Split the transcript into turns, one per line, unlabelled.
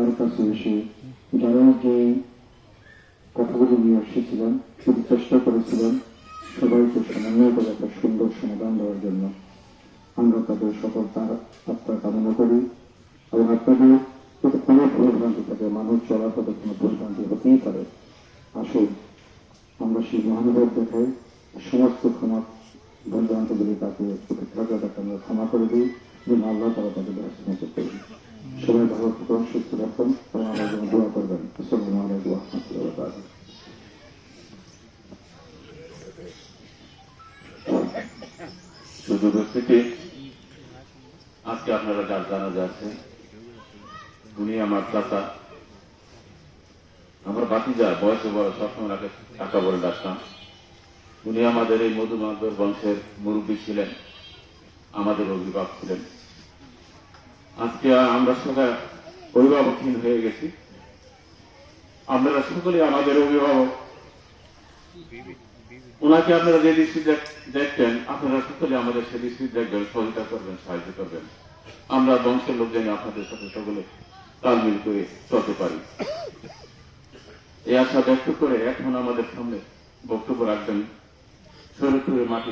তার কাছে এসে যারা যে কথাগুলি নিয়ে এসেছিলেন, শুধু চেষ্টা করেছিলেন সবাইকে সমন্বয় করে একটা সুন্দর সমাধান দেওয়ার জন্য। আমরা তাদের সফলতার আত্মা কামনা করি এবং আপনাদের যদি কোনো ভুলভ্রান্তি থাকে, মানুষ চলার পথে কোনো ভুলভ্রান্তি হতেই পারে, আসুন আমরা সেই মহানুভব দেখে সমস্ত ক্ষমা ভুলভ্রান্তিগুলি তাকে উপেক্ষা করে তাকে আমরা ক্ষমা করে দিই, যেন আল্লাহ তারা তাকে ব্যস্ত করি। সবাই ভালো থাকুন, সুস্থ রাখুন এবং আমার জন্য দোয়া করবেন। আসসালামু আলাইকুম ওয়া রাহমাতুল্লাহি ওয়া বারাকাতুহু।
শুধু উপস্থিতি আজকে আপনারা যার জানা যাচ্ছে, উনি আমার চাচা, আমার ভাতিজা, বয়সে বড়, সবসময় কাকা বলে ডাকতাম। উনি আমাদের এই মধুমাধব বংশের মুরব্বী ছিলেন, আমাদের অভিভাবক ছিলেন। আজকে আমরা সবাই অভিভাবকহীন হয়ে গেছি। আপনারা সকলে আমাদের অভিভাবক। ওনাকে আপনারা যে দৃষ্টি দেখতেন, আপনারা সকলে আমাদের সে দৃষ্টি দেখবেন, সহযোগিতা করবেন, সাহায্য করবেন। আমরা বংশের লোক জানি আপনাদের সাথে সকলে তালমিল করে চলতে পারি, এই আশা ব্যক্ত করে এখন আমাদের সামনে বক্তব্য রাখবেন শরীয়তপুরের মাটি